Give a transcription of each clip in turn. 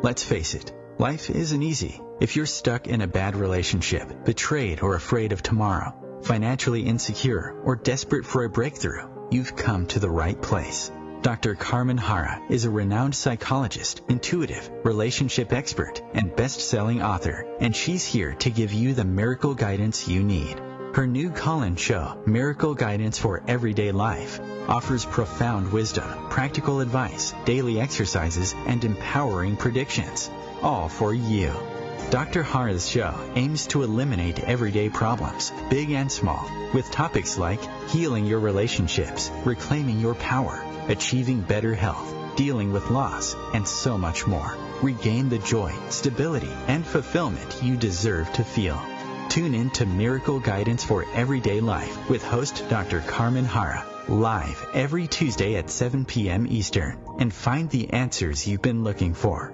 Let's face it, life isn't easy. If you're stuck in a bad relationship, betrayed or afraid of tomorrow, financially insecure, or desperate for a breakthrough, you've come to the right place. Dr. Carmen Harra is a renowned psychologist, intuitive, relationship expert, and best-selling author, and she's here to give you the miracle guidance you need. Her new call-in show, Miracle Guidance for Everyday Life, offers profound wisdom, practical advice, daily exercises, and empowering predictions, all for you. Dr. Harra's show aims to eliminate everyday problems, big and small, with topics like healing your relationships, reclaiming your power, achieving better health, dealing with loss, and so much more. Regain the joy, stability, and fulfillment you deserve to feel. Tune in to Miracle Guidance for Everyday Life with host Dr. Carmen Harra, live every Tuesday at 7 p.m. Eastern, and find the answers you've been looking for.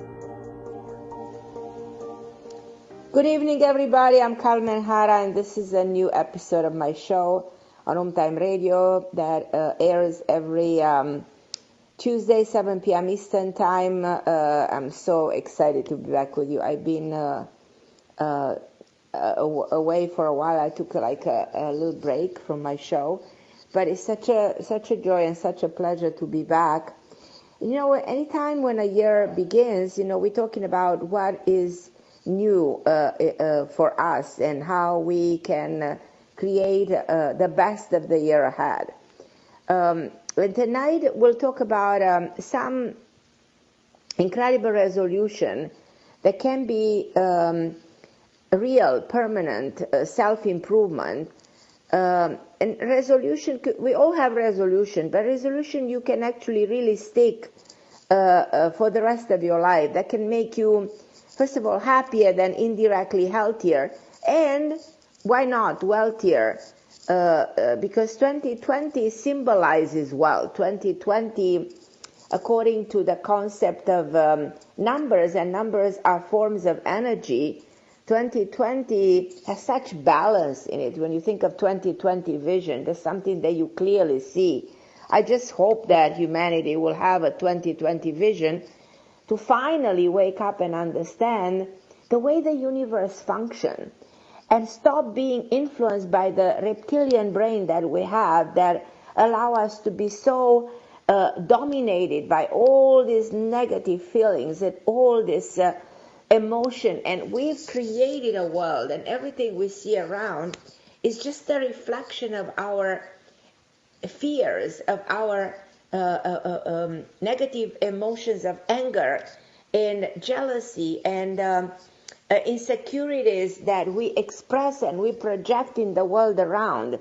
Good evening, everybody. I'm Carmen Harra, and this is a new episode of my show on OMTimes Radio that airs every Tuesday, 7 p.m. Eastern Time. I'm so excited to be back with you. I've been away for a while. I took like a little break from my show, but it's such a joy and such a pleasure to be back. You know, anytime when a year begins, you know, we're talking about what is new for us and how we can create the best of the year ahead. And tonight we'll talk about some incredible resolution that can be real, permanent self-improvement. And resolution, we all have resolution, but resolution you can actually really stick for the rest of your life. That can make you, first of all, happier, then indirectly healthier, and why not wealthier? Because 2020 symbolizes wealth. 2020, according to the concept of numbers, and numbers are forms of energy, 2020 has such balance in it. When you think of 2020 vision, there's something that you clearly see. I just hope that humanity will have a 2020 vision to finally wake up and understand the way the universe functions and stop being influenced by the reptilian brain that we have that allow us to be so dominated by all these negative feelings and all this emotion. And we've created a world, and everything we see around is just a reflection of our fears, of our negative emotions of anger and jealousy and insecurities that we express and we project in the world around.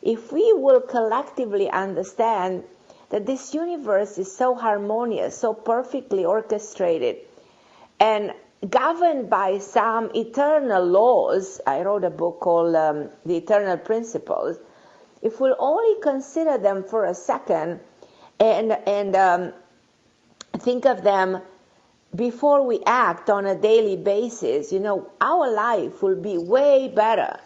If we will collectively understand that this universe is so harmonious, so perfectly orchestrated, and governed by some eternal laws, I wrote a book called The Eternal Principles. If we'll only consider them for a second and think of them before we act on a daily basis, you know, our life will be way better.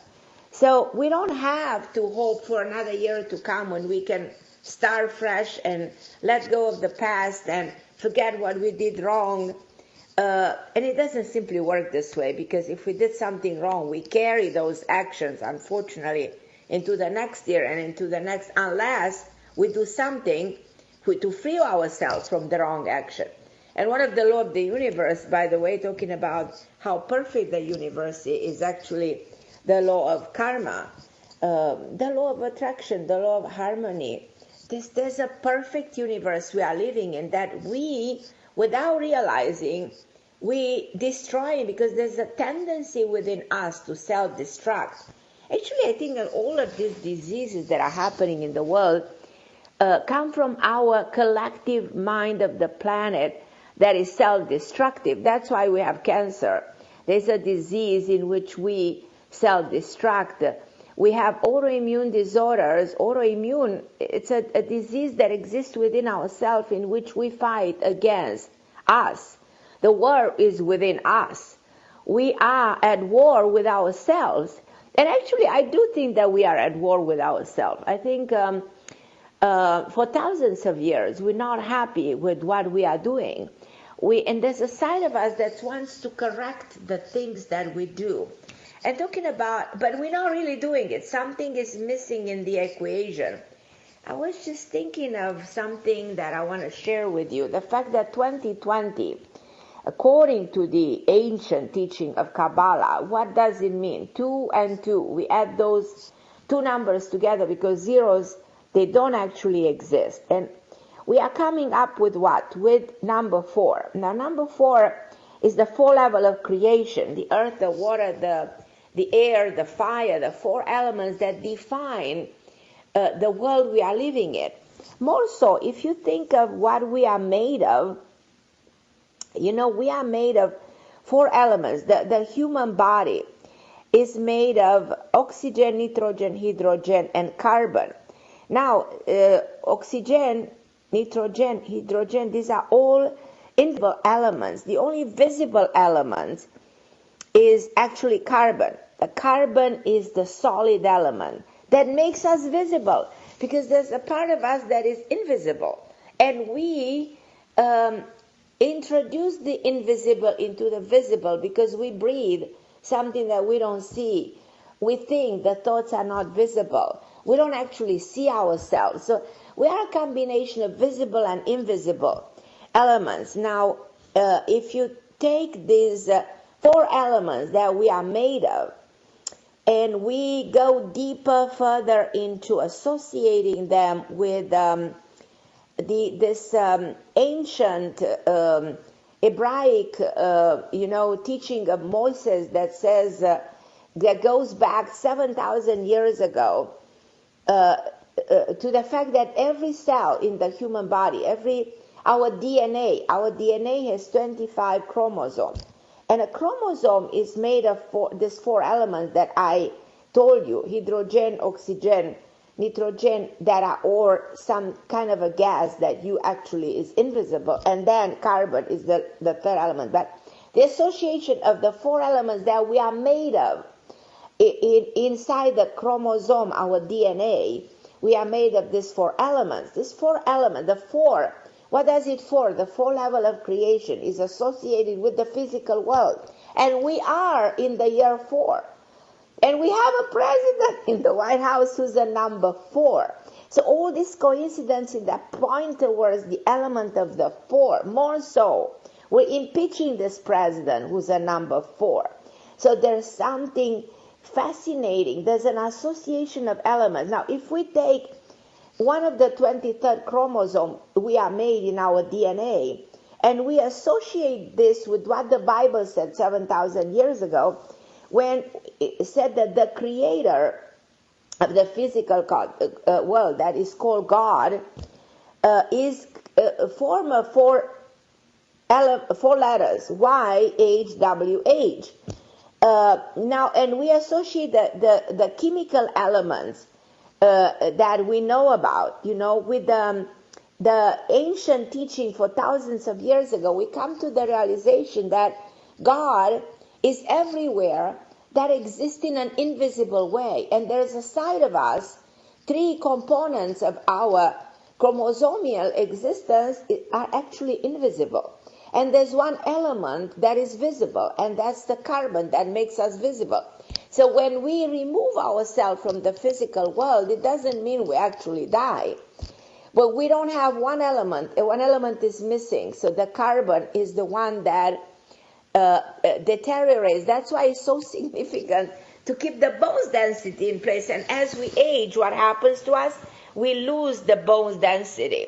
So we don't have to hope for another year to come when we can start fresh and let go of the past and forget what we did wrong. And it doesn't simply work this way, because if we did something wrong, we carry those actions, unfortunately, into the next year and into the next, unless we do something to free ourselves from the wrong action. And one of the laws of the universe, by the way, talking about how perfect the universe is actually the law of karma, the law of attraction, the law of harmony. There's a perfect universe we are living in that we, without realizing, we destroy, because there's a tendency within us to self-destruct. Actually, I think that all of these diseases that are happening in the world come from our collective mind of the planet that is self-destructive. That's why we have cancer. There's a disease in which we self-destruct. We have autoimmune disorders. Autoimmune, it's a disease that exists within ourselves in which we fight against us. The war is within us. We are at war with ourselves. And actually, I do think that we are at war with ourselves. I think for thousands of years, we're not happy with what we are doing. And there's a side of us that wants to correct the things that we do. And talking about, but we're not really doing it. Something is missing in the equation. I was just thinking of something that I want to share with you. The fact that 2020, according to the ancient teaching of Kabbalah, what does it mean? 2 and 2. We add those two numbers together because zeros, they don't actually exist. And we are coming up with what? With number 4. Now, number 4 is the 4 level of creation. The earth, the water, the air, the fire, the 4 elements that define the world we are living in. More so, if you think of what we are made of, you know, we are made of 4 elements. The human body is made of oxygen, nitrogen, hydrogen, and carbon. Now, oxygen, nitrogen, hydrogen, these are all invisible elements. The only visible element is actually carbon. The carbon is the solid element that makes us visible, because there's a part of us that is invisible. And we introduce the invisible into the visible because we breathe something that we don't see. We think the thoughts are not visible. We don't actually see ourselves. So we are a combination of visible and invisible elements. Now, if you take these 4 elements that we are made of, and we go deeper, further into associating them with this ancient Hebraic, teaching of Moses that says that goes back 7,000 years ago, to the fact that every cell in the human body, our DNA has 25 chromosomes. And a chromosome is made of these 4 elements that I told you, hydrogen, oxygen, nitrogen, that are or some kind of a gas that you actually is invisible. And then carbon is the 3rd element. But the association of the 4 elements that we are made of, inside the chromosome, our DNA, we are made of these 4 elements. These 4 elements, the 4, what does it for? The 4 level of creation is associated with the physical world. And we are in the year 4. And we have a president in the White House who's a number 4. So all these coincidences that point towards the element of the 4. More so, we're impeaching this president who's a number 4. So there's something fascinating. There's an association of elements. Now, if we take one of the 23rd chromosome we are made in our DNA, and we associate this with what the Bible said 7,000 years ago, when it said that the creator of the physical world, that is called God, is form of 4 letters, YHWH. Now, and we associate the chemical elements that we know about, with the ancient teaching for thousands of years ago. We come to the realization that God is everywhere, that exists in an invisible way. And there's a side of us, 3 components of our chromosomal existence are actually invisible. And there's one element that is visible, and that's the carbon that makes us visible. So when we remove ourselves from the physical world, it doesn't mean we actually die. But we don't have one element. One element is missing. So the carbon is the one that deteriorates. That's why it's so significant to keep the bones density in place. And as we age, what happens to us? We lose the bones density.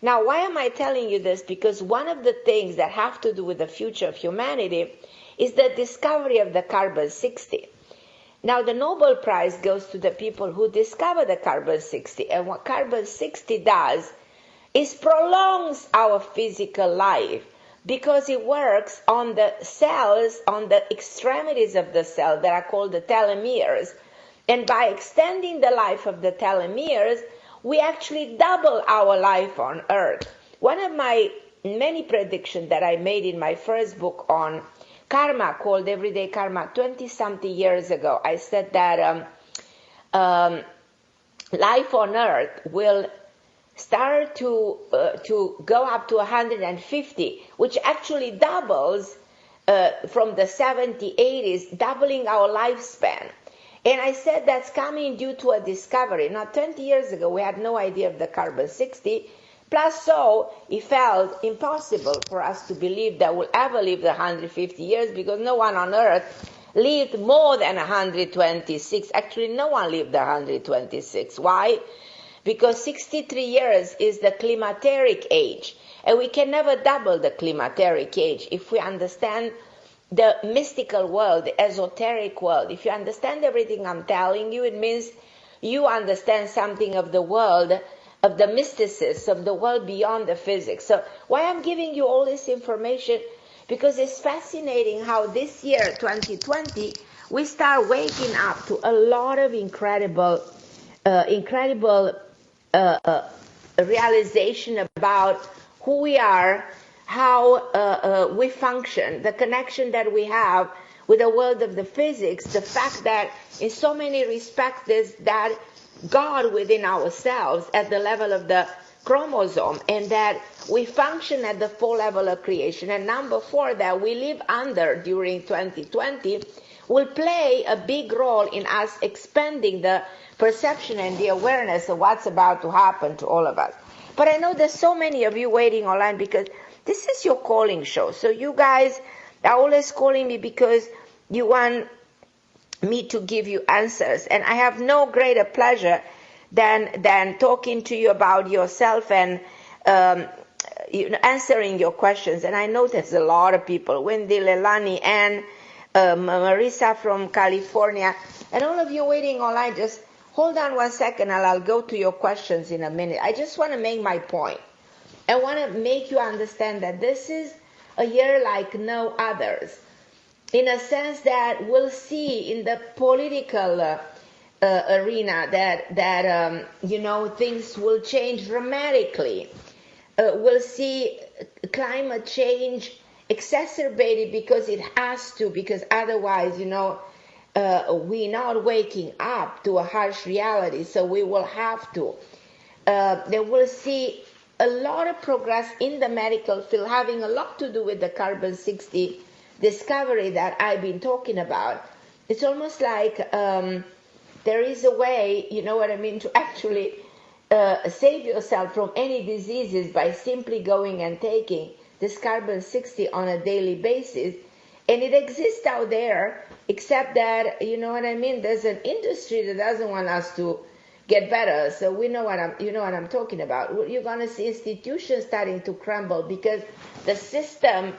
Now, why am I telling you this? Because one of the things that have to do with the future of humanity is the discovery of the carbon-60. Now, the Nobel Prize goes to the people who discover the carbon-60. And what carbon-60 does is prolongs our physical life, because it works on the cells, on the extremities of the cell that are called the telomeres. And by extending the life of the telomeres, we actually double our life on Earth. One of my many predictions that I made in my first book on karma, called Everyday Karma, 20-something years ago, I said that life on Earth will start to go up to 150, which actually doubles from the 70s, 80s, doubling our lifespan. And I said that's coming due to a discovery. Now, 20 years ago, we had no idea of the carbon-60. Plus, so it felt impossible for us to believe that we'll ever live the 150 years because no one on Earth lived more than 126. Actually, no one lived 126. Why? Because 63 years is the climacteric age. And we can never double the climacteric age if we understand the mystical world, the esoteric world. If you understand everything I'm telling you, it means you understand something of the world, of the mysticism, of the world beyond the physics. So why I'm giving you all this information? Because it's fascinating how this year, 2020, we start waking up to a lot of incredible realization about who we are, how we function, the connection that we have with the world of the physics, the fact that in so many respects there's that God within ourselves at the level of the chromosome, and that we function at the full level of creation. And number 4, that we live under during 2020 will play a big role in us expanding the perception and the awareness of what's about to happen to all of us. But I know there's so many of you waiting online because this is your calling show. So you guys are always calling me because you want me to give you answers. And I have no greater pleasure than talking to you about yourself and answering your questions. And I know there's a lot of people, Wendy, Leilani, and Marisa from California, and all of you waiting online. Just hold on one second and I'll go to your questions in a minute. I just want to make my point. I want to make you understand that this is a year like no others, in a sense that we'll see in the political arena that things will change dramatically. We'll see climate change exacerbated because it has to, because otherwise, we're not waking up to a harsh reality, so we will have to. They will see a lot of progress in the medical field, having a lot to do with the carbon-60 discovery that I've been talking about. It's almost like there is a way, to actually save yourself from any diseases by simply going and taking this carbon-60 on a daily basis. And it exists out there, except that, there's an industry that doesn't want us to get better. So we know what I'm talking about. You're going to see institutions starting to crumble because the system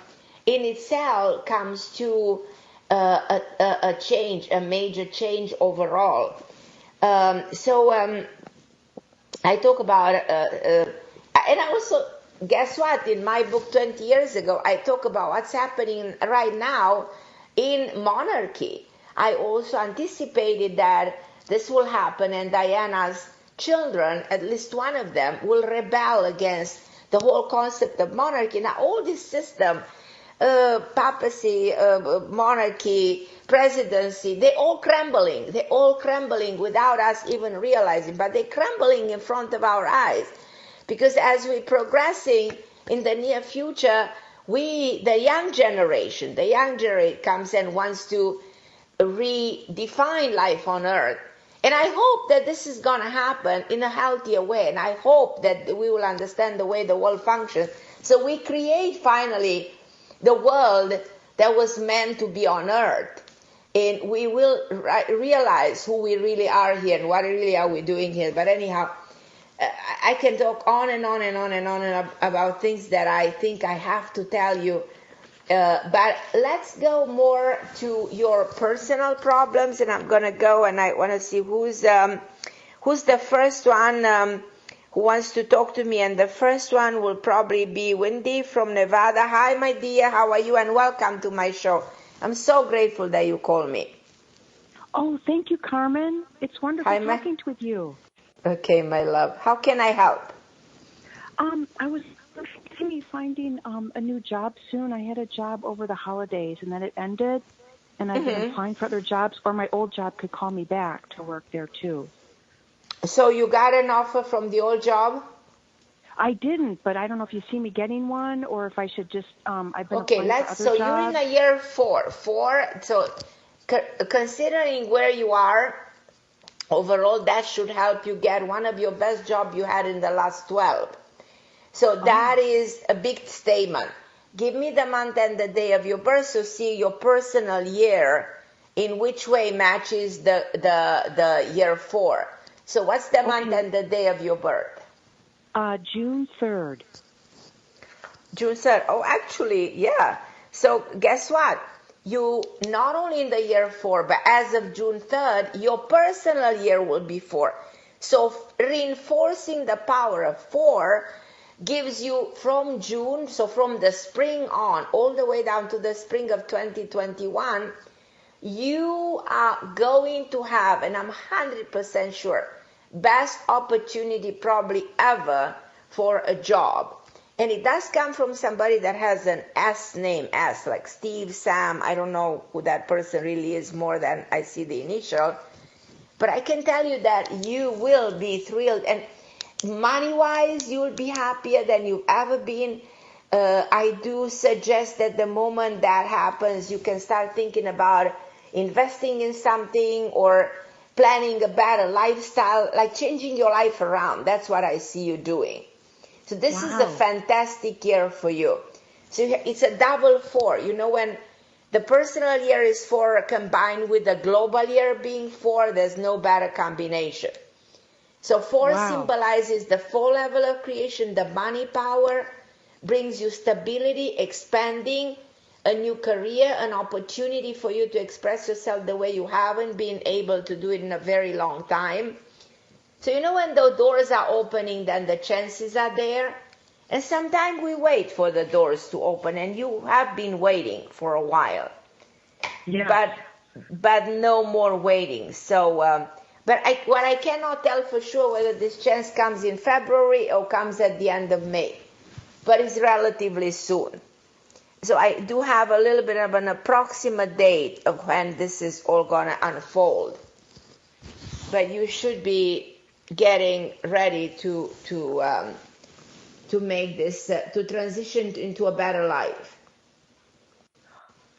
in itself comes to a change, a major change overall. I talk about, and I also, guess what? In my book 20 years ago, I talk about what's happening right now in monarchy. I also anticipated that this will happen, and Diana's children, at least one of them, will rebel against the whole concept of monarchy. Now, all this system, papacy, monarchy, presidency, they're all crumbling. They're all crumbling without us even realizing, but they're crumbling in front of our eyes. Because as we're progressing in the near future, the young generation comes and wants to redefine life on Earth. And I hope that this is going to happen in a healthier way. And I hope that we will understand the way the world functions. So we create finally the world that was meant to be on Earth. And we will realize who we really are here and what really are we doing here. But anyhow, I can talk on and on and on and on and about things that I think I have to tell you. But let's go more to your personal problems, and I'm going to go and I want to see who's the first one who wants to talk to me. And the first one will probably be Wendy from Nevada. Hi, my dear. How are you? And welcome to my show. I'm so grateful that you called me. Oh, thank you, Carmen. It's wonderful talking with you. Okay, my love. How can I help? I was finding a new job soon. I had a job over the holidays, and then it ended, and I've been applying for other jobs, or my old job could call me back to work there, too. So you got an offer from the old job? I didn't, but I don't know if you see me getting one or if I should just, I've been Okay, applying for so other you're in jobs. a year 4. So considering where you are, overall, that should help you get one of your best jobs you had in the last 12. So that is a big statement. Give me the month and the day of your birth to see your personal year in which way matches the year 4. So what's the month and the day of your birth? June 3rd. June 3rd. Oh, actually, yeah. So guess what? You, not only in the year 4, but as of June 3rd, your personal year will be 4. So reinforcing the power of 4 gives you from June, so from the spring on, all the way down to the spring of 2021, you are going to have, and I'm 100% sure, best opportunity probably ever for a job. And it does come from somebody that has an S name, S, like Steve, Sam. I don't know who that person really is more than I see the initial. But I can tell you that you will be thrilled. And money-wise, you will be happier than you've ever been. I do suggest that the moment that happens, you can start thinking about investing in something or planning a better lifestyle, like changing your life around. That's what I see you doing. So this is a fantastic year for you. So it's a double 4. You know, when the personal year is 4 combined with the global year being 4, there's no better combination. So 4 symbolizes the full level of creation, the money power, brings you stability, expanding, a new career, an opportunity for you to express yourself the way you haven't been able to do it in a very long time. So you know when the doors are opening, then the chances are there. And sometimes we wait for the doors to open, and you have been waiting for a while. Yeah. But no more waiting. So, what I cannot tell for sure whether this chance comes in February or comes at the end of May. But it's relatively soon. So I do have a little bit of an approximate date of when this is all going to unfold. But you should be getting ready to make this, to transition into a better life.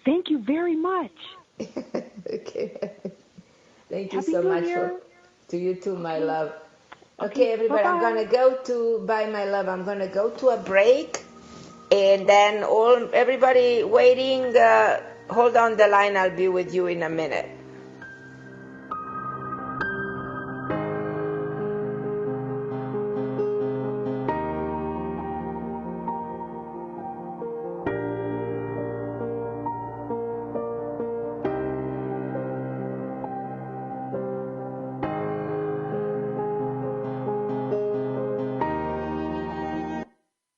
Thank you very much. Okay. Thank you Happy so New much Year. to you too, my love. Okay, everybody, bye-bye. I'm going to go to, bye, my love, I'm going to go to a break. And then everybody waiting, hold on the line, I'll be with you in a minute.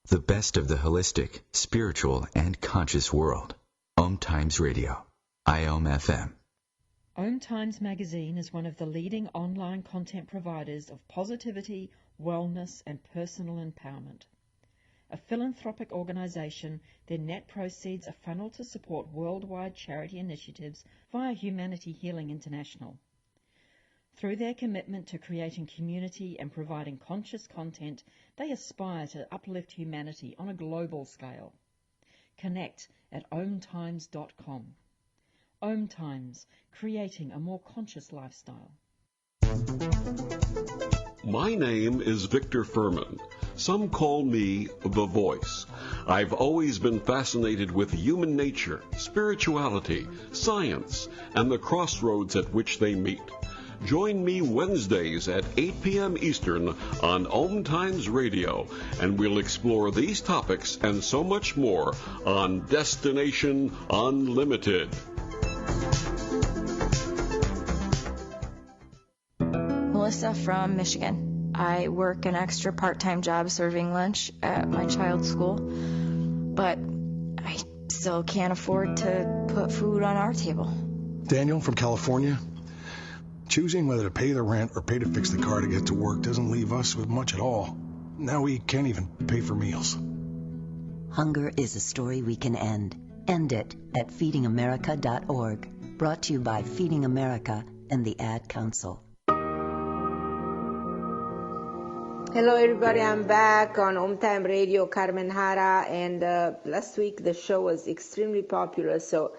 The best of the holistic, spiritual, and conscious world. OMTimes Radio. IOM FM. OMTimes magazine is one of the leading online content providers of positivity, wellness, and personal empowerment. A philanthropic organization, their net proceeds are funneled to support worldwide charity initiatives via Humanity Healing International. Through their commitment to creating community and providing conscious content, they aspire to uplift humanity on a global scale. Connect at omtimes.com. OMTimes, creating a more conscious lifestyle. My name is Victor Furman. Some call me the Voice. I've always been fascinated with human nature, spirituality, science, and the crossroads at which they meet. Join me Wednesdays at 8 p.m. Eastern on OMTimes Radio, and we'll explore these topics and so much more on Destination Unlimited. Melissa from Michigan. I work an extra part-time job serving lunch at my child's school, but I still can't afford to put food on our table. Daniel from California. Choosing whether to pay the rent or pay to fix the car to get to work doesn't leave us with much at all. Now we can't even pay for meals. Hunger is a story we can end. End it at feedingamerica.org. Brought to you by Feeding America and the Ad Council. Hello, everybody. I'm back on OMTime Radio, Carmen Harra, and last week the show was extremely popular, so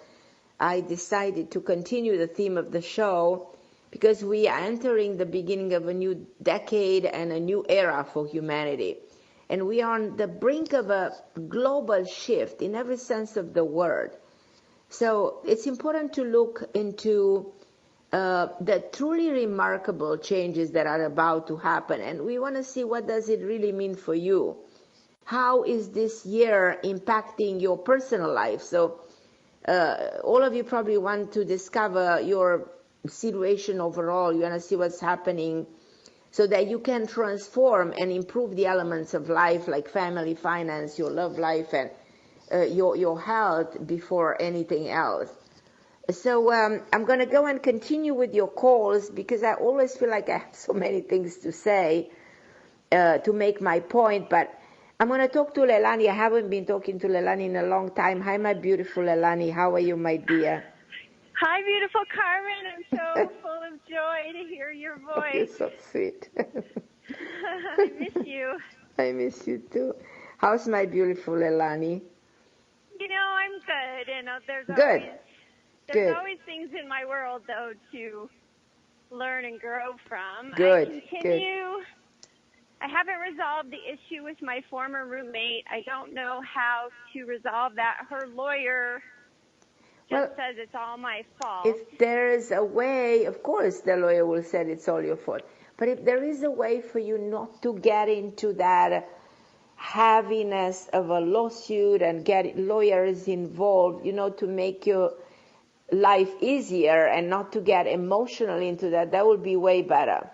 I decided to continue the theme of the show because we are entering the beginning of a new decade and a new era for humanity. And we are on the brink of a global shift in every sense of the word. So it's important to look into the truly remarkable changes that are about to happen. And we want to see what does it really mean for you. How is this year impacting your personal life? So all of you probably want to discover your situation overall. You want to see what's happening so that you can transform and improve the elements of life like family, finance, your love life, and your health before anything else. So I'm going to go and continue with your calls because I always feel like I have so many things to say to make my point. But I'm going to talk to Leilani. I haven't been talking to Leilani in a long time. Hi, my beautiful Leilani. How are you, my dear? Hi, beautiful Carmen. I'm so full of joy to hear your voice. You're so sweet. I miss you. I miss you too. How's my beautiful Leilani? You know, I'm good. You know, There's always things in my world, though, to learn and grow from. Good. I continue. I haven't resolved the issue with my former roommate. I don't know how to resolve that. Her lawyer just says it's all my fault. If there is a way, of course the lawyer will say it's all your fault. But if there is a way for you not to get into that heaviness of a lawsuit and get lawyers involved, you know, to make your life easier and not to get emotional into that would be way better.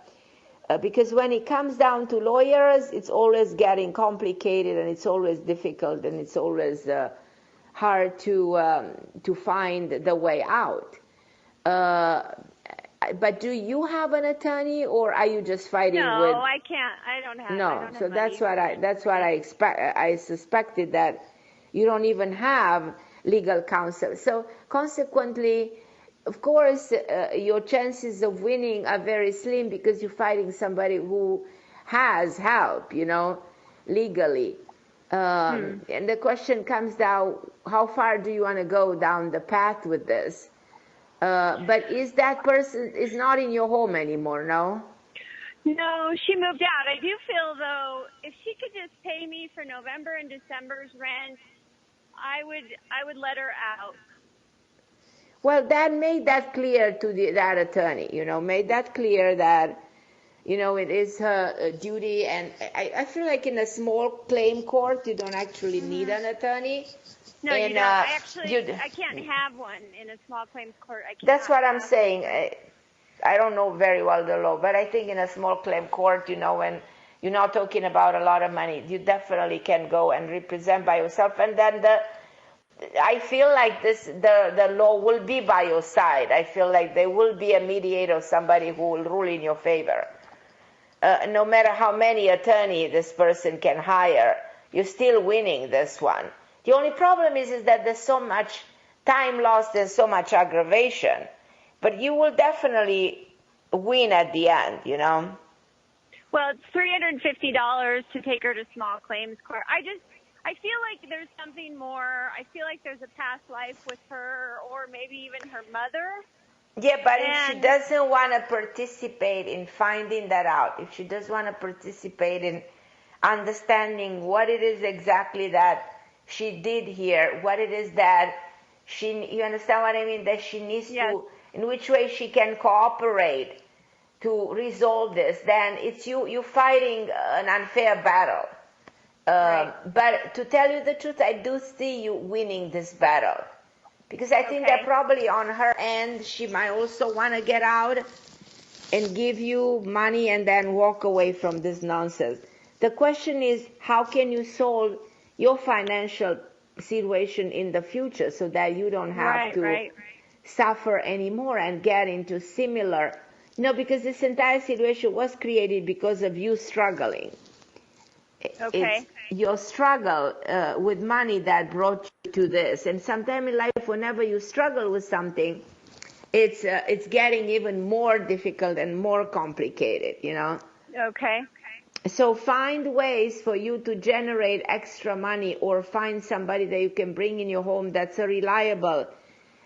Because when it comes down to lawyers, it's always getting complicated and it's always difficult and it's always hard to find the way out. But do you have an attorney or are you just fighting with? No, I can't. I don't have. No, I don't so have that's what I expect. I suspected that you don't even have legal counsel. So consequently, of course, your chances of winning are very slim because you're fighting somebody who has help, you know, legally. And the question comes down, how far do you want to go down the path with this? But is that person is not in your home anymore, no? No, she moved out. I do feel, though, if she could just pay me for November and December's rent, I would let her out. Well, that made that clear to that attorney, you know, made that clear that, you know, it is her duty. And I feel like in a small claim court, you don't actually need an attorney. No, and, you don't. I can't have one in a small claims court. That's what I'm saying. I don't know very well the law, but I think in a small claim court, you know, when you're not talking about a lot of money, you definitely can go and represent by yourself. And then I feel like the law will be by your side. I feel like there will be a mediator, somebody who will rule in your favor. No matter how many attorneys this person can hire, you're still winning this one. The only problem is that there's so much time lost and so much aggravation. But you will definitely win at the end, you know? Well, it's $350 to take her to small claims court. I feel like there's something more. I feel like there's a past life with her or maybe even her mother. Yeah, but if she doesn't want to participate in finding that out, if she does want to participate in understanding what it is exactly that she did here, what it is that you understand what I mean, that she needs to, in which way she can cooperate to resolve this, then it's you fighting an unfair battle. Right. But to tell you the truth, I do see you winning this battle. Because I think that probably on her end, she might also want to get out and give you money and then walk away from this nonsense. The question is, how can you solve your financial situation in the future so that you don't have to suffer anymore and get into similar, because this entire situation was created because of you struggling. It's your struggle with money that brought you to this. And sometime in life, whenever you struggle with something, it's getting even more difficult and more complicated, Okay. So find ways for you to generate extra money, or find somebody that you can bring in your home that's reliable,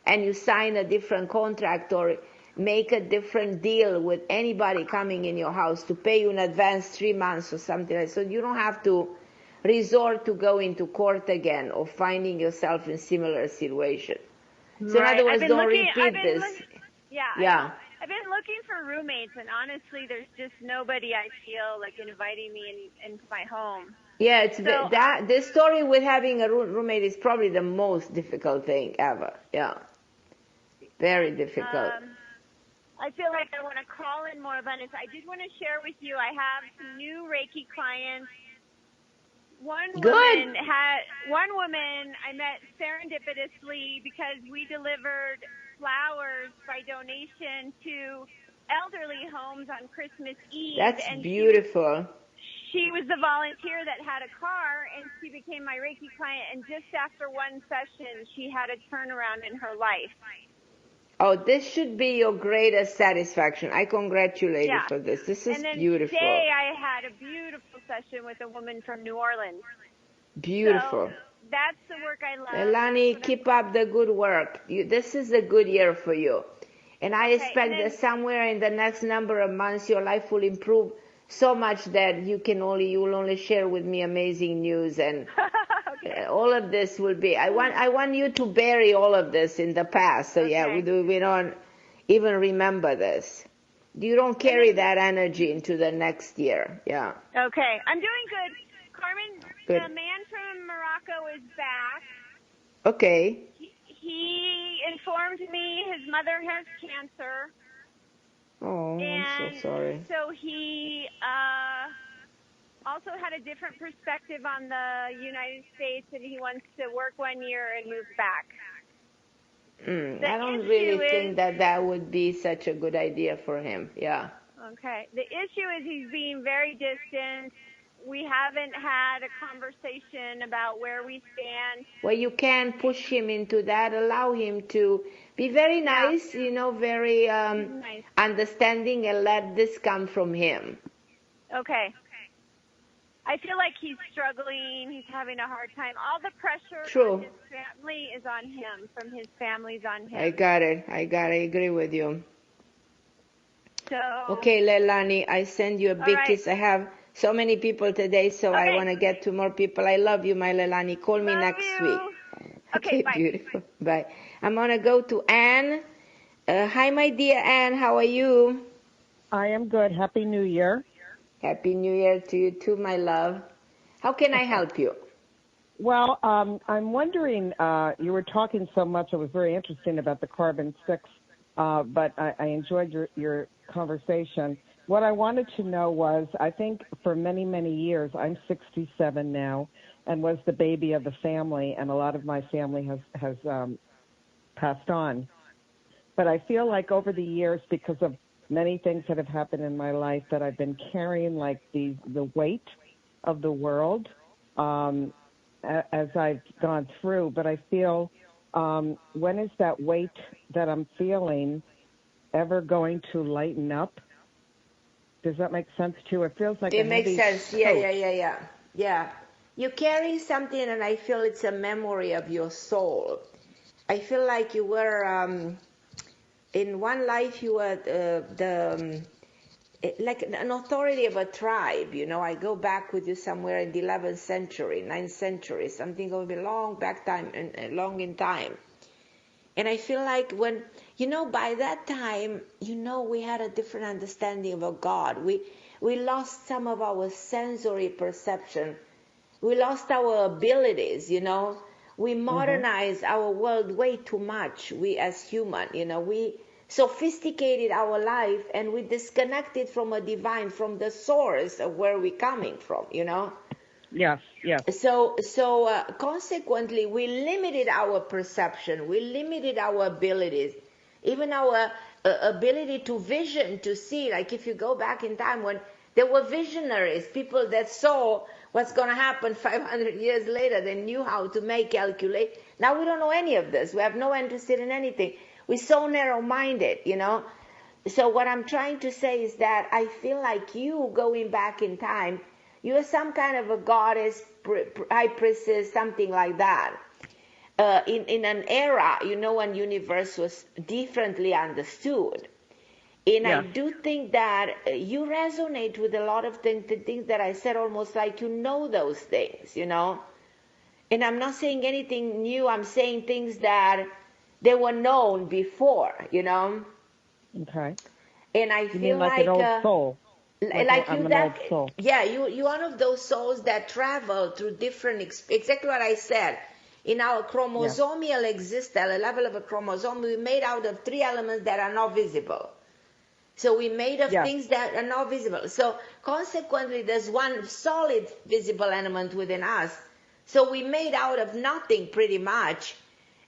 and you sign a different contract or make a different deal with anybody coming in your house to pay you in advance 3 months or something like that. So you don't have to resort to going to court again or finding yourself in similar situation. So in other words, don't repeat this. Yeah. I've been looking for roommates, and honestly, there's just nobody I feel like inviting me into my home. Yeah, it's this story with having a roommate is probably the most difficult thing ever. Yeah, very difficult. I feel like I want to call in more abundance. I did want to share with you, I have some new Reiki clients. One woman I met serendipitously because we delivered flowers by donation to elderly homes on Christmas Eve. That's beautiful. She was the volunteer that had a car, and she became my Reiki client, and just after one session, she had a turnaround in her life. Oh, this should be your greatest satisfaction. I congratulate you for this. This is beautiful. And then today I had a beautiful session with a woman from New Orleans. Beautiful. So that's the work I love. Leilani, keep up the good work. This is a good year for you. And I expect that somewhere in the next number of months, your life will improve so much that you will only share with me amazing news, and all of this will be. I want you to bury all of this in the past. So we don't even remember this. You don't carry that energy into the next year. Yeah. Okay, I'm doing good. Carmen, good. The man from Morocco is back. Okay. He informed me his mother has cancer. Oh, I'm so sorry. So he also had a different perspective on the United States, and he wants to work 1 year and move back. I don't really think that would be such a good idea for him. Yeah. Okay. The issue is he's being very distant. We haven't had a conversation about where we stand. Well, you can push him into that. Allow him to be very nice, very nice. Understanding, and let this come from him. Okay. I feel like he's struggling. He's having a hard time. All the pressure on his family is on him, from his family's on him. I got it. I agree with you. So. Okay, Leilani, I send you a big kiss. I have so many people today, so I want to get to more people. I love you, my Leilani. Call me next week. Okay, bye. Beautiful. Bye. I'm going to go to Anne. Hi, my dear Anne. How are you? I am good. Happy New Year. Happy New Year to you too, my love. How can I help you? Well, I'm wondering, you were talking so much, it was very interesting about the carbon 6, but I enjoyed your conversation. What I wanted to know was, I think for many, many years, I'm 67 now, and was the baby of the family, and a lot of my family has passed on. But I feel like over the years, because of many things that have happened in my life, that I've been carrying like the weight of the world as I've gone through. But I feel, when is that weight that I'm feeling ever going to lighten up? Does that make sense to you? It feels like it makes sense. Yeah. You carry something, and I feel it's a memory of your soul. I feel like you were in one life you were like an authority of a tribe. I go back with you somewhere in the 11th century, 9th century, something going to be long back time and long in time. And I feel like when, by that time, we had a different understanding of a God. We lost some of our sensory perception. We lost our abilities, We modernized our world way too much, we as human, We sophisticated our life, and we disconnected from a divine, from the source of where we're coming from, Yes. So consequently, we limited our perception, we limited our abilities, even our ability to vision, to see. Like if you go back in time when there were visionaries, people that saw what's going to happen 500 years later, they knew how to calculate. Now we don't know any of this. We have no interest in anything. We're so narrow-minded, So what I'm trying to say is that I feel like you going back in time, you are some kind of a goddess, high priestess, something like that. In an era, when universe was differently understood. And I do think that you resonate with a lot of things, the things that I said, almost like those things, And I'm not saying anything new. I'm saying things that they were known before, Okay. And I You feel mean like an old soul? Like I'm you an old soul. Yeah, you one of those souls that travel through different, exactly what I said. In our chromosomal existence, a level of a chromosome, we're made out of 3 elements that are not visible. So we're made of things that are not visible. So consequently, there's one solid visible element within us. So we're made out of nothing pretty much.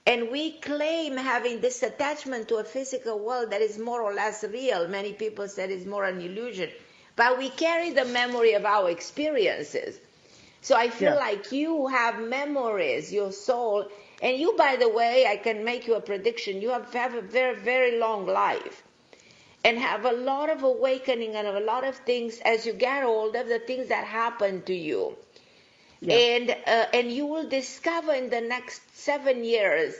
And we claim having this attachment to a physical world that is more or less real. Many people said it's more an illusion. But we carry the memory of our experiences. So I feel like you have memories, your soul. And you, by the way, I can make you a prediction. You have a very, very long life. And have a lot of awakening and a lot of things as you get older, the things that happen to you. And you will discover in the next 7 years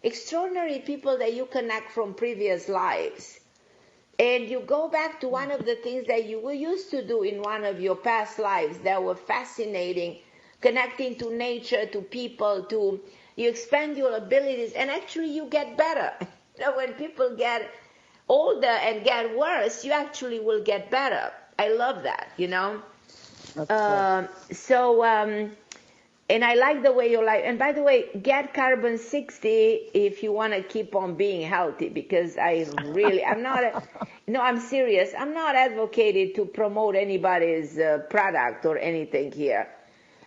extraordinary people that you connect from previous lives. And you go back to one of the things that you used to do in one of your past lives that were fascinating, connecting to nature, to people, you expand your abilities, and actually you get better. When people get older and get worse, you actually will get better. I love that, And I like the way you like. And by the way, get carbon 60 if you want to keep on being healthy, because I'm serious. I'm not advocating to promote anybody's product or anything here.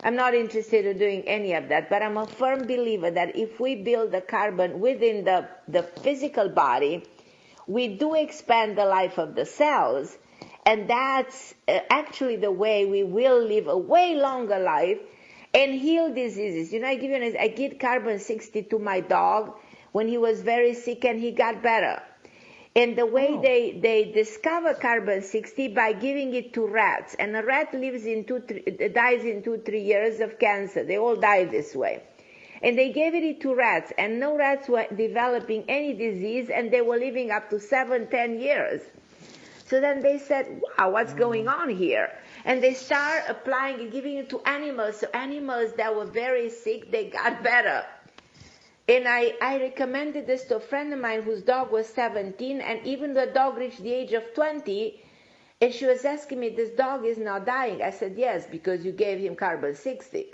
I'm not interested in doing any of that, but I'm a firm believer that if we build the carbon within the physical body, we do expand the life of the cells, and that's actually the way we will live a way longer life and heal diseases. I give carbon 60 to my dog when he was very sick, and he got better. And the way they discover carbon 60 by giving it to rats, and a rat dies in 2-3 years of cancer. They all die this way. And they gave it to rats, and no rats were developing any disease, and they were living up to 7-10 years. So then they said, wow, what's going on here? And they start applying and giving it to animals. So animals that were very sick, they got better. And I recommended this to a friend of mine whose dog was 17, and even the dog reached the age of 20, and she was asking me, this dog is not dying. I said, yes, because you gave him carbon 60.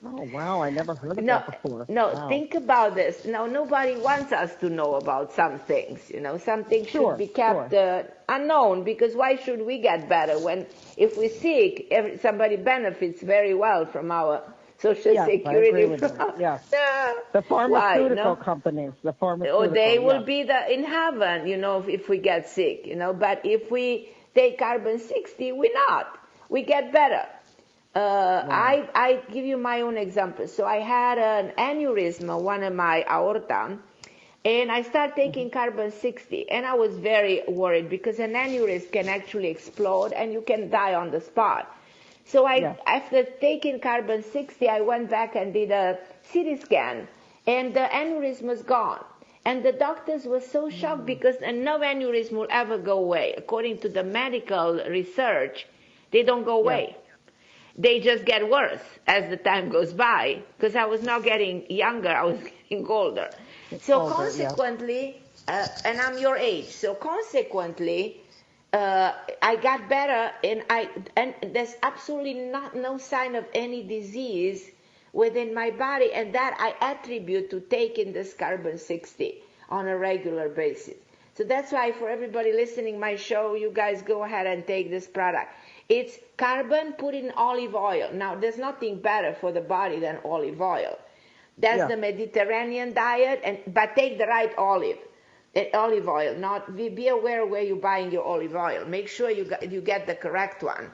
Oh, wow, I never heard of that before. Wow. Think about this. Now, nobody wants us to know about some things, Some things should be kept unknown, because why should we get better when, if we're sick, somebody benefits very well from our Social Security? I agree with you. The pharmaceutical companies, they will be in heaven, if we get sick, But if we take carbon 60, we're not. We get better. I give you my own example. So I had an aneurysm on one of my aorta, and I started taking carbon 60, and I was very worried because an aneurysm can actually explode and you can die on the spot. So after taking carbon 60, I went back and did a CT scan, and the aneurysm was gone. And the doctors were so shocked because no aneurysm will ever go away. According to the medical research, they don't go away. They just get worse as the time goes by, because I was not getting younger, I was getting older. So consequently, and I'm your age, so consequently, I got better, and there's absolutely no sign of any disease within my body, and that I attribute to taking this carbon 60 on a regular basis. So that's why for everybody listening my show, you guys go ahead and take this product. It's carbon put in olive oil. Now, there's nothing better for the body than olive oil. That's the Mediterranean diet, but take the right olive oil. Be aware where you're buying your olive oil. Make sure you get the correct one.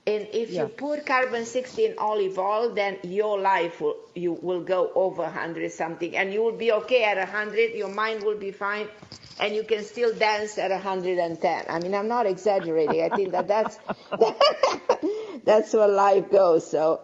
And if you put carbon-60 in olive oil, then your life will go over 100 something, and you will be okay at 100. Your mind will be fine, and you can still dance at 110. I mean, I'm not exaggerating. I think that's that's where life goes. So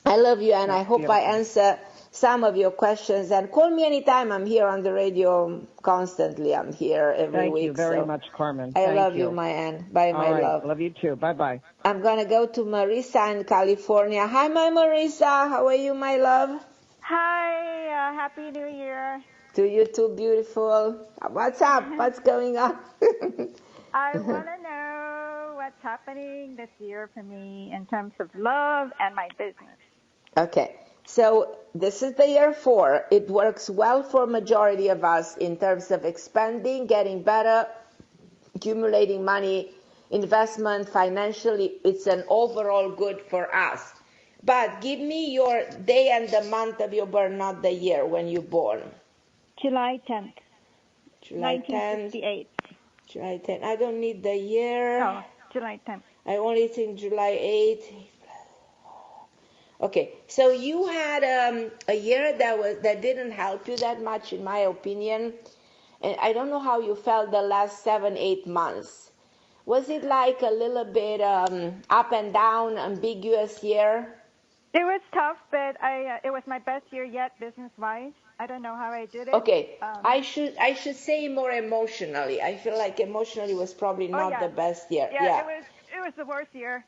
I love you, and I hope I answer some of your questions. And call me anytime. I'm here on the radio constantly. I'm here every week. Thank you very much, Carmen. I love you, my Ann. Bye, my love. Love you too. Bye-bye. I'm going to go to Marisa in California. Hi, my Marisa. How are you, my love? Hi. Happy New Year. To you too, beautiful. What's up? What's going on? I want to know what's happening this year for me in terms of love and my business. Okay. So this is the year 4. It works well for majority of us in terms of expanding, getting better, accumulating money, investment, financially. It's an overall good for us. But give me your day and the month of your birth, not the year when you're born. July 10th. July 1968. 10th. July 10th. I don't need the year. Oh, July 10th. I only think July 8th. Okay, so you had a year that didn't help you that much, in my opinion. And I don't know how you felt the last 7-8 months. Was it like a little bit up and down, ambiguous year? It was tough, but it was my best year yet, business-wise. I don't know how I did it. Okay, I should say more emotionally. I feel like emotionally was probably not the best year. Yeah, it was the worst year.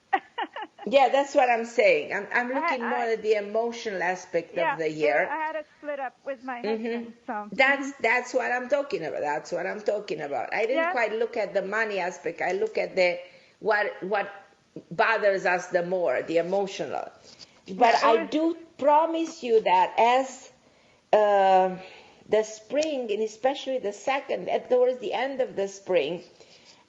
Yeah, that's what I'm saying. I'm looking more at the emotional aspect of the year. I had a split up with my husband. So that's what I'm talking about. That's what I'm talking about. I didn't quite look at the money aspect. I look at the what bothers us the more, the emotional. But I do promise you that as the spring, and especially the second, towards the end of the spring,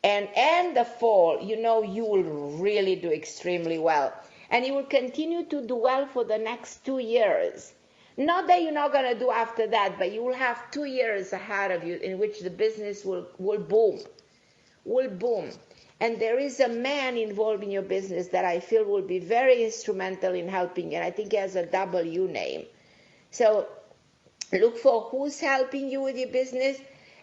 and the fall, you will really do extremely well. And you will continue to do well for the next 2 years. Not that you're not going to do after that, but you will have 2 years ahead of you in which the business will boom. Will boom. And there is a man involved in your business that I feel will be very instrumental in helping you. And I think he has a W name. So look for who's helping you with your business.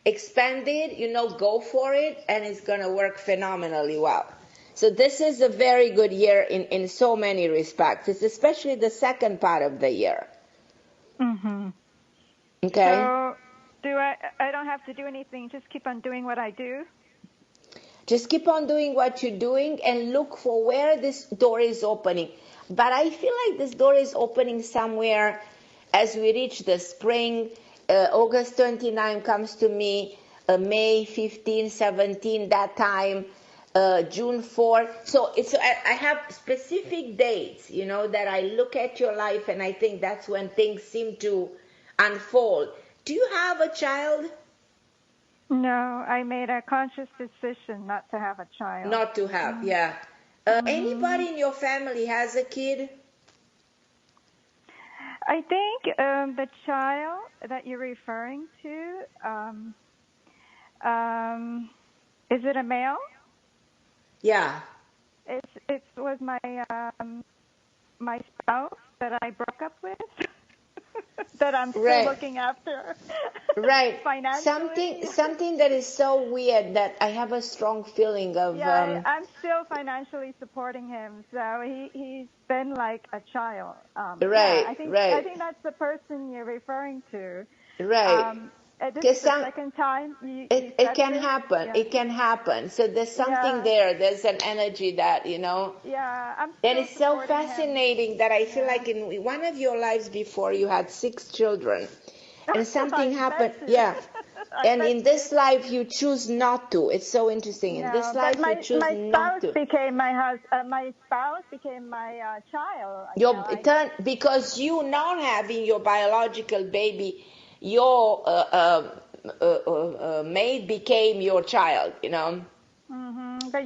Expand it, go for it, and it's going to work phenomenally well. So this is a very good year in so many respects. It's especially the second part of the year. Mm-hmm. Okay? So I don't have to do anything, just keep on doing what I do? Just keep on doing what you're doing and look for where this door is opening. But I feel like this door is opening somewhere as we reach the spring. August 29 comes to me, May 15, 17, that time, June 4. So I have specific dates, that I look at your life and I think that's when things seem to unfold. Do you have a child? No, I made a conscious decision not to have a child. Not to have, yeah. Anybody in your family has a kid? I think the child that you're referring to, is it a male? Yeah. It was my my spouse that I broke up with, that I'm still looking after. Right. Financially. Something that is so weird that I have a strong feeling of. Yeah, I'm still financially supporting him, so he's been like a child. Right. I think that's the person you're referring to. Right. This is the second time it can happen. Yeah. It can happen. So there's something there. There's an energy that Yeah, I'm still and it's so fascinating that I feel like in one of your lives before you had 6 children, and something happened. Yeah. And in this life, you choose not to. It's so interesting. In this life, you choose not to. My spouse became my child. Because you not having your biological baby, your mate became your child. Mm-hmm. But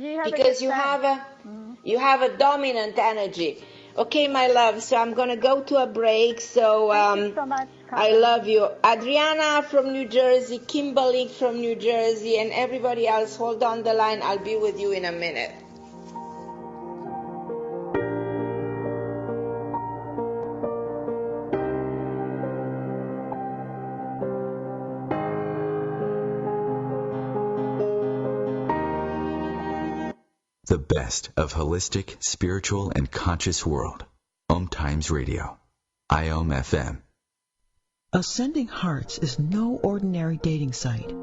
you have a dominant energy. Okay, my love. So I'm gonna go to a break. So thank you so much, Carmen. I love you, Adriana from New Jersey, Kimberly from New Jersey, and everybody else. Hold on the line. I'll be with you in a minute. The best of holistic, spiritual, and conscious world. OMTimes Radio. IOM FM. Ascending Hearts is no ordinary dating site,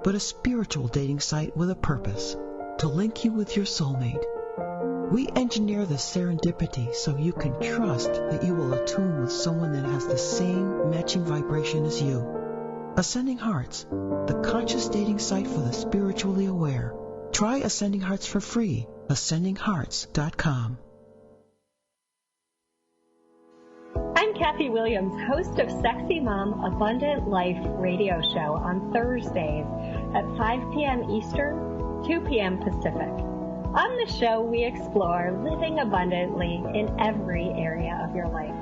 but a spiritual dating site with a purpose, to link you with your soulmate. We engineer the serendipity so you can trust that you will attune with someone that has the same matching vibration as you. Ascending Hearts, the conscious dating site for the spiritually aware. Try Ascending Hearts for free. AscendingHearts.com. I'm Kathy Williams, host of Sexy Mom Abundant Life radio show on Thursdays at 5 p.m. Eastern, 2 p.m. Pacific. On the show, we explore living abundantly in every area of your life.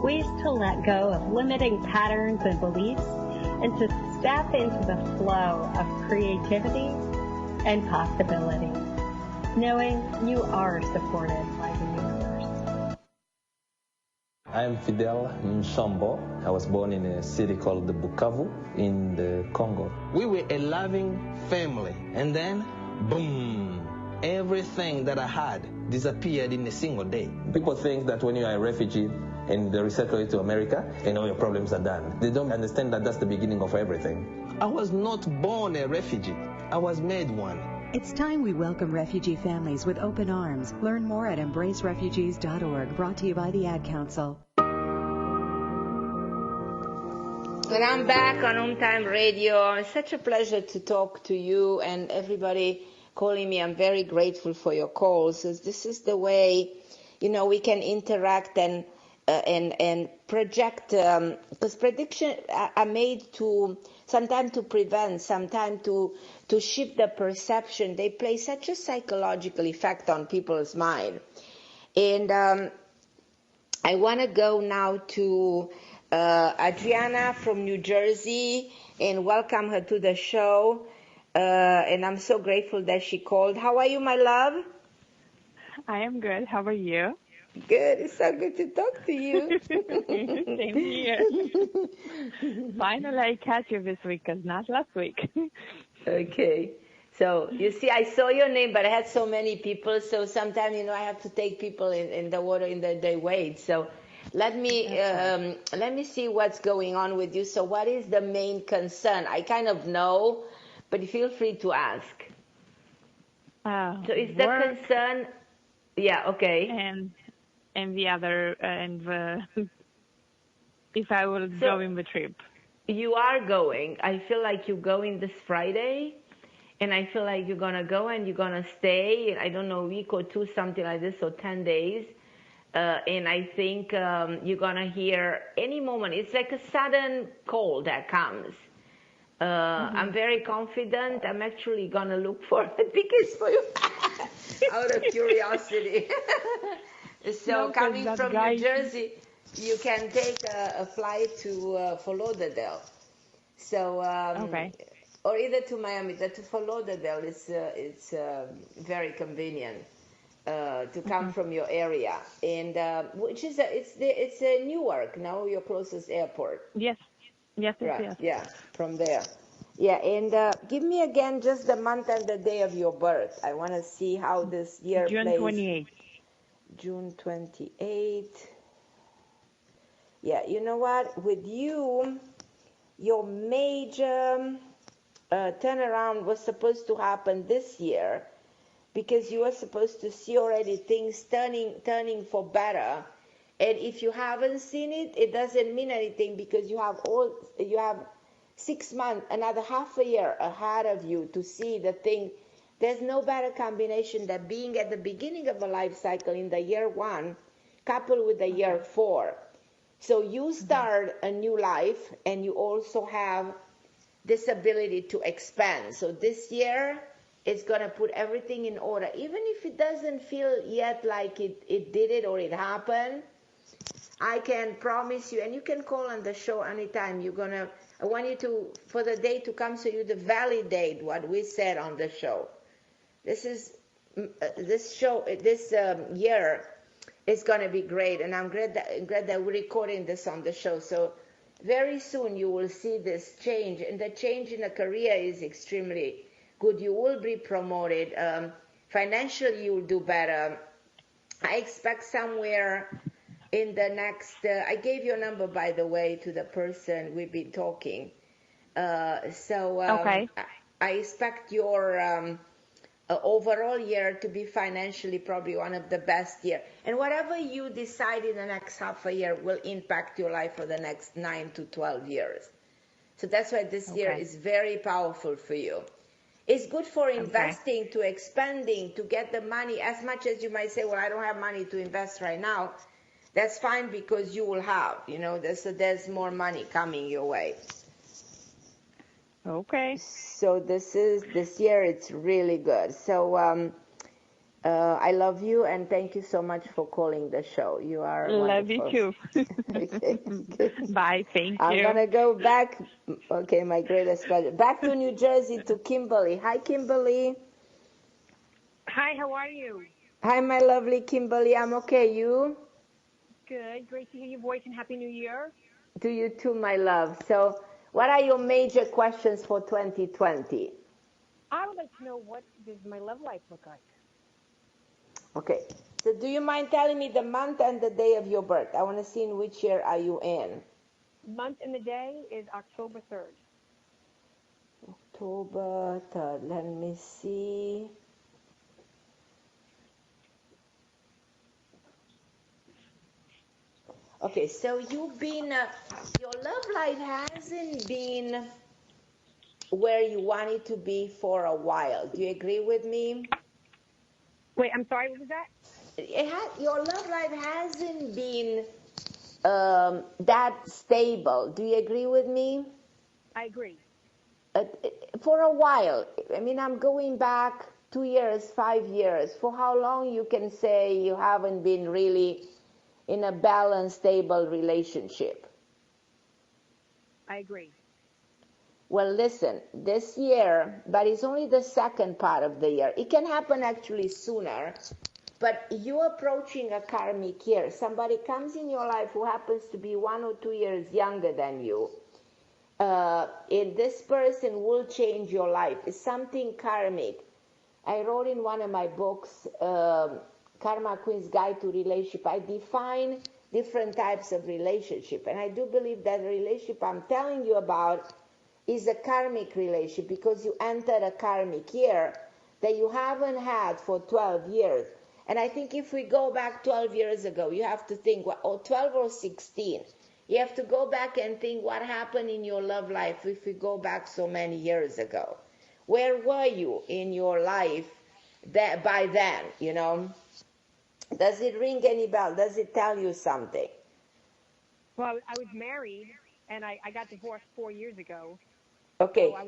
Ways to let go of limiting patterns and beliefs and to step into the flow of creativity and possibility, knowing you are supported by the universe. I am Fidel Nsombo. I was born in a city called the Bukavu in the Congo. We were a loving family, and then, boom, everything that I had disappeared in a single day. People think that when you are a refugee and they resettle you to America, and all your problems are done. They don't understand that that's the beginning of everything. I was not born a refugee. I was made one. It's time we welcome refugee families with open arms. Learn more at embracerefugees.org, brought to you by the Ad Council. And I'm back on OMTime Radio. It's such a pleasure to talk to you and everybody calling me. I'm very grateful for your calls. This is the way, we can interact and project, because predictions are made to sometimes to prevent, sometimes to shift the perception. They play such a psychological effect on people's mind. And I want to go now to Adriana from New Jersey and welcome her to the show. And I'm so grateful that she called. How are you, my love? I am good. How are you? Good. It's so good to talk to you. Same here. Finally, I catch you this week, because not last week. Okay. So, you see, I saw your name, but I had so many people, so sometimes, I have to take people in the water in the they wait. So let me see what's going on with you. So what is the main concern? I kind of know, but feel free to ask. So is the concern... Yeah, okay. And the other, if I will go in the trip. You are going. I feel like you're going this Friday, and I feel like you're going to go and you're going to stay, I don't know, a week or two, something like this, or 10 days. And I think you're going to hear any moment. It's like a sudden call that comes. I'm very confident. I'm actually going to look for tickets for you out of curiosity. So coming from New Jersey, you can take a flight to Fort Lauderdale. So, or either to Miami, to Fort Lauderdale, it's very convenient to come from your area, and which is it's Newark, no, your closest airport. Yes. Right. Yeah, from there. Yeah, and give me again just the month and the day of your birth. I want to see how this year plays. June 28th. June 28th. Yeah, you know what? With you, your major turnaround was supposed to happen this year because you were supposed to see already things turning for better. And if you haven't seen it, it doesn't mean anything because you have 6 months, another half a year ahead of you to see the thing. There's no better combination than being at the beginning of a life cycle in the year 1, coupled with the year 4. So you start a new life, and you also have this ability to expand. So this year, it's going to put everything in order. Even if it doesn't feel yet like it did it or it happened, I can promise you, and you can call on the show anytime. I want you to, for the day to come, so you to validate what we said on the show. This year is going to be great, and I'm glad that we're recording this on the show. So very soon you will see this change, and the change in the career is extremely good. You will be promoted. Financially, you'll do better. I expect somewhere in the next, I gave your number, by the way, to the person we've been talking. Okay. I expect your overall year to be financially probably one of the best year. And whatever you decide in the next half a year will impact your life for the next 9 to 12 years. So that's why this year is very powerful for you. It's good for investing, to expanding, to get the money. As much as you might say, well, I don't have money to invest right now. That's fine, because you will have, there's more money coming your way. Okay. So this year, it's really good. So I love you, and thank you so much for calling the show. You are Love wonderful. you too. Okay. Bye. Thank you. I'm going to go back. Okay, my greatest pleasure. Back to New Jersey, to Kimberly. Hi, Kimberly. Hi, how are you? Hi, my lovely Kimberly. I'm okay. You? Good. Great to hear your voice, and Happy New Year. To you too, my love. So what are your major questions for 2020? I would like to know, what does my love life look like? Okay. So do you mind telling me the month and the day of your birth? I want to see in which year are you in. Month and the day is October 3rd. October 3rd. Let me see. Okay, so you've been, your love life hasn't been where you want it to be for a while. Do you agree with me? Wait, I'm sorry, what was that? Your love life hasn't been that stable. Do you agree with me? I agree. For a while. I mean, I'm going back 2 years, 5 years. For how long you can say you haven't been really in a balanced, stable relationship? I agree. Well, listen, this year, but it's only the second part of the year. It can happen actually sooner, but you're approaching a karmic year. Somebody comes in your life who happens to be 1 or 2 years younger than you. And this person will change your life. It's something karmic. I wrote in one of my books, Karma Queen's Guide to Relationship, I define different types of relationship. And I do believe that the relationship I'm telling you about is a karmic relationship, because you entered a karmic year that you haven't had for 12 years. And I think if we go back 12 years ago, you have to think, or 12 or 16, you have to go back and think what happened in your love life if we go back so many years ago. Where were you in your life by then, Does it ring any bell? Does it tell you something? Well, I was married, and I got divorced 4 years ago. Okay. So I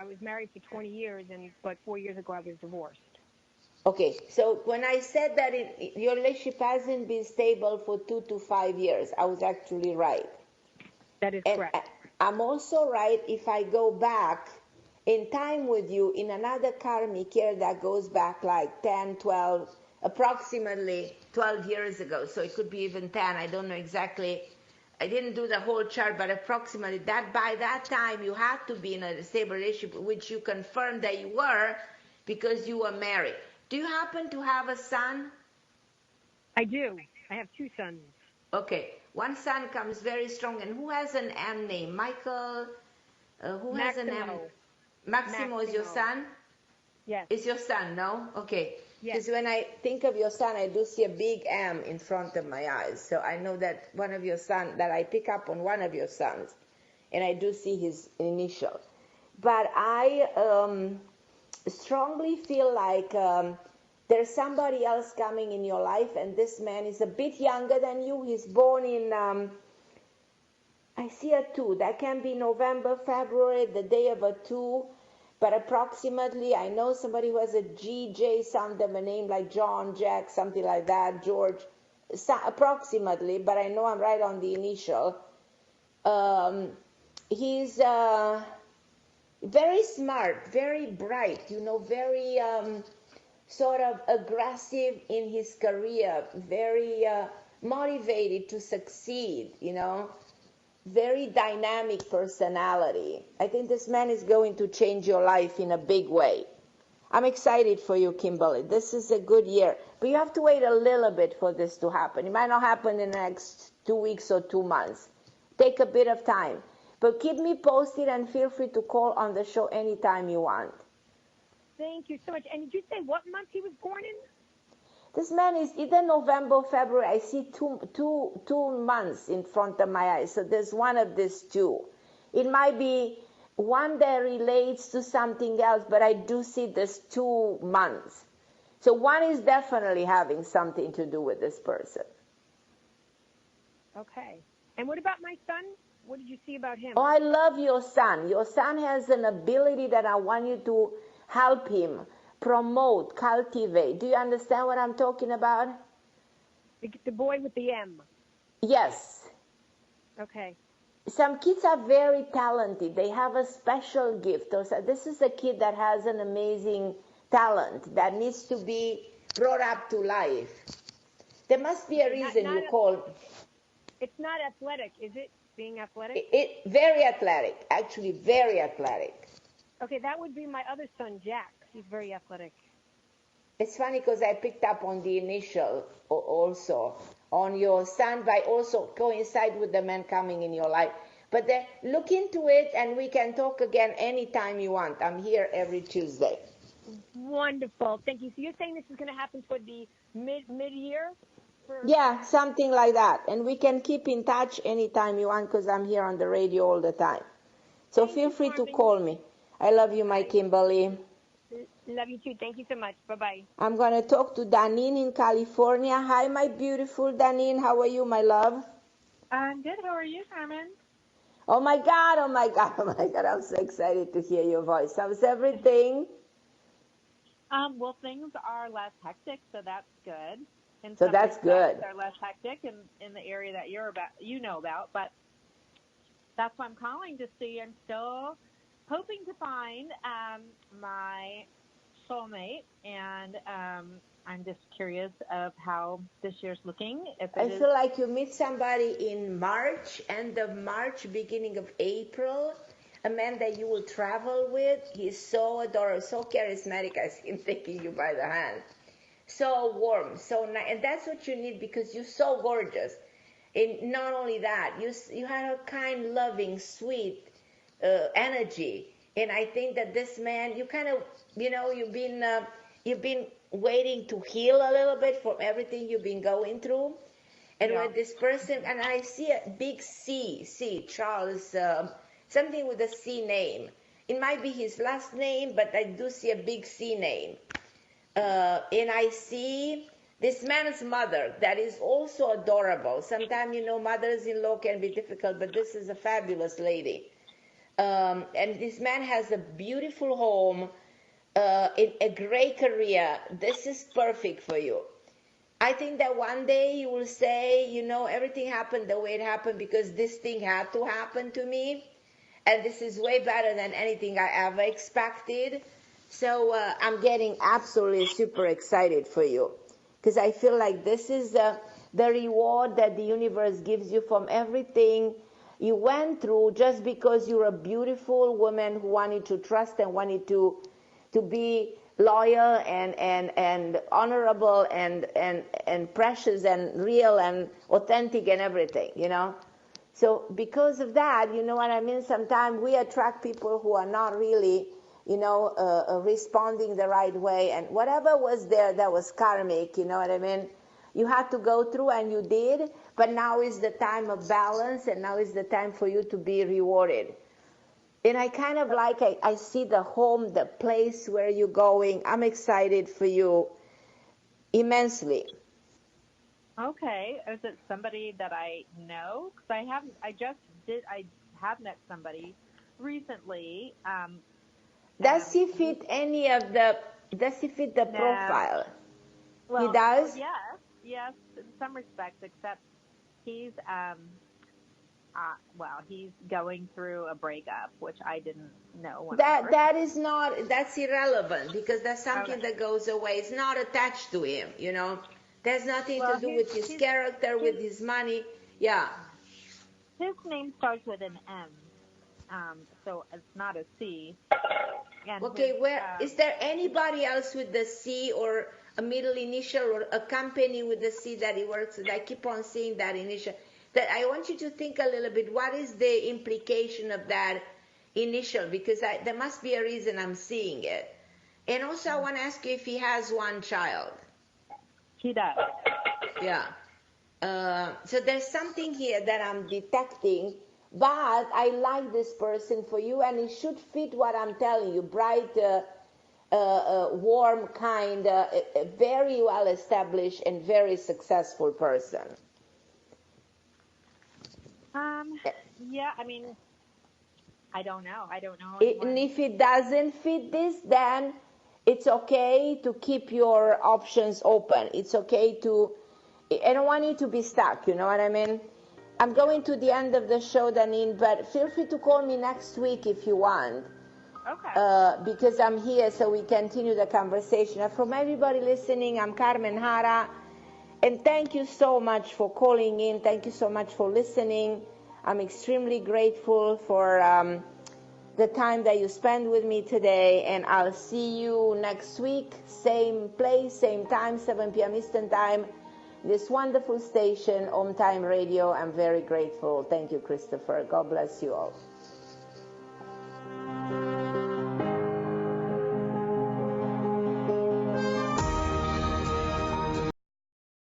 was married for 20 years, but 4 years ago I was divorced. Okay, so when I said that your relationship hasn't been stable for 2 to 5 years, I was actually right. That is correct. I'm also right if I go back in time with you in another karmic year that goes back like 10, 12, approximately 12 years ago. So it could be even 10, I don't know exactly. I didn't do the whole chart, but approximately that by that time you had to be in a stable relationship, which you confirmed that you were because you were married. Do you happen to have a son? I do. I have 2 sons. Okay. One son comes very strong. And who has an M name? Michael? Who has an M? Maximo is your son? Yes. Is your son, no? Okay. Yes. Because when I think of your son, I do see a big M in front of my eyes. So I know that one of your sons, that I pick up on one of your sons. And I do see his initial. But I strongly feel like there's somebody else coming in your life, and this man is a bit younger than you. He's born in, I see a 2. That can be November, February, the day of a 2. But approximately, I know somebody who has a GJ, something, a name like John, Jack, something like that, George, approximately, but I know I'm right on the initial. He's very smart, very bright, very sort of aggressive in his career, very motivated to succeed, very dynamic personality. I think this man is going to change your life in a big way. I'm excited for you, Kimberly. This is a good year. But you have to wait a little bit for this to happen. It might not happen in the next 2 weeks or 2 months. Take a bit of time. But keep me posted and feel free to call on the show anytime you want. Thank you so much. And did you say what month he was born in? This man is either November or February. I see two months in front of my eyes. So there's one of these two. It might be one that relates to something else, but I do see this 2 months. So one is definitely having something to do with this person. Okay. And what about my son? What did you see about him? Oh, I love your son. Your son has an ability that I want you to help him, promote, cultivate. Do you understand what I'm talking about? The boy with the M. Yes. Okay. Some kids are very talented. They have a special gift. This is a kid that has an amazing talent that needs to be brought up to life. There must be a reason you call. It's not athletic, is it? Being athletic? Very athletic. Actually, very athletic. Okay, that would be my other son, Jack. He's very athletic. It's funny because I picked up on the initial also on your son, but also coincide with the man coming in your life. But then look into it, and we can talk again anytime you want. I'm here every Tuesday. Wonderful. Thank you. So you're saying this is going to happen toward the mid-year? Yeah, something like that. And we can keep in touch anytime you want because I'm here on the radio all the time. So feel free to call me. I love you, my Kimberly. Love you too. Thank you so much. Bye-bye. I'm going to talk to Danine in California. Hi, my beautiful Danine. How are you, my love? I'm good. How are you, Carmen? Oh, my God. Oh, my God. Oh, my God. I'm so excited to hear your voice. How's everything? Well, things are less hectic, so that's good. So that's good. They're less hectic in the area that you know about, but that's why I'm calling to see. I'm still hoping to find my soulmate, and I'm just curious of how this year's looking. I feel like you meet somebody in March, end of March, beginning of April, a man that you will travel with. He's so adorable, so charismatic. I see him taking you by the hand. So warm, so nice. And that's what you need because you're so gorgeous. And not only that, you have a kind, loving, sweet energy. And I think that this man, you kind of, you've been waiting to heal a little bit from everything you've been going through. And with this person, and I see a big C, Charles, something with a C name. It might be his last name, but I do see a big C name. And I see this man's mother that is also adorable. Sometimes, mothers-in-law can be difficult, but this is a fabulous lady. And this man has a beautiful home, a great career. This is perfect for you. I think that one day you will say, everything happened the way it happened because this thing had to happen to me. And this is way better than anything I ever expected. So I'm getting absolutely super excited for you because I feel like this is the reward that the universe gives you from everything you went through just because you're a beautiful woman who wanted to trust and wanted to be loyal and honorable and precious and real and authentic and everything, So because of that, you know what I mean? Sometimes we attract people who are not really responding the right way, and whatever was there that was karmic, you know what I mean? You had to go through, and you did, but now is the time of balance, and now is the time for you to be rewarded. And I kind of I see the home, the place where you're going. I'm excited for you immensely. Okay. Is it somebody that I know? Because I have met somebody recently. Does he fit the profile? Well, he does? Yes, in some respects, except he's, he's going through a breakup, which I didn't know. That's irrelevant because that's something that goes away. It's not attached to him, There's nothing to do with his character, with his money. Yeah. His name starts with an M. So it's not a C. And okay, where is there anybody else with the C or a middle initial or a company with the C that he works with? I keep on seeing that initial. That I want you to think a little bit. What is the implication of that initial? Because there must be a reason I'm seeing it. And also, I want to ask you if he has one child. He does. Yeah. So there's something here that I'm detecting, but I like this person for you, and it should fit what I'm telling you. Bright, warm, kind, very well established and very successful person. Yeah, I mean, I don't know. And if it doesn't fit this, then it's okay to keep your options open. It's okay to, I don't want you to be stuck, you know what I mean? I'm going to the end of the show, Danine, but feel free to call me next week if you want. Okay. Because I'm here so we continue the conversation. And from everybody listening, I'm Carmen Harra. And thank you so much for calling in. Thank you so much for listening. I'm extremely grateful for the time that you spend with me today. And I'll see you next week. Same place, same time, 7 p.m. Eastern Time. This wonderful station, OMTime Radio. I'm very grateful. Thank you, Christopher. God bless you all.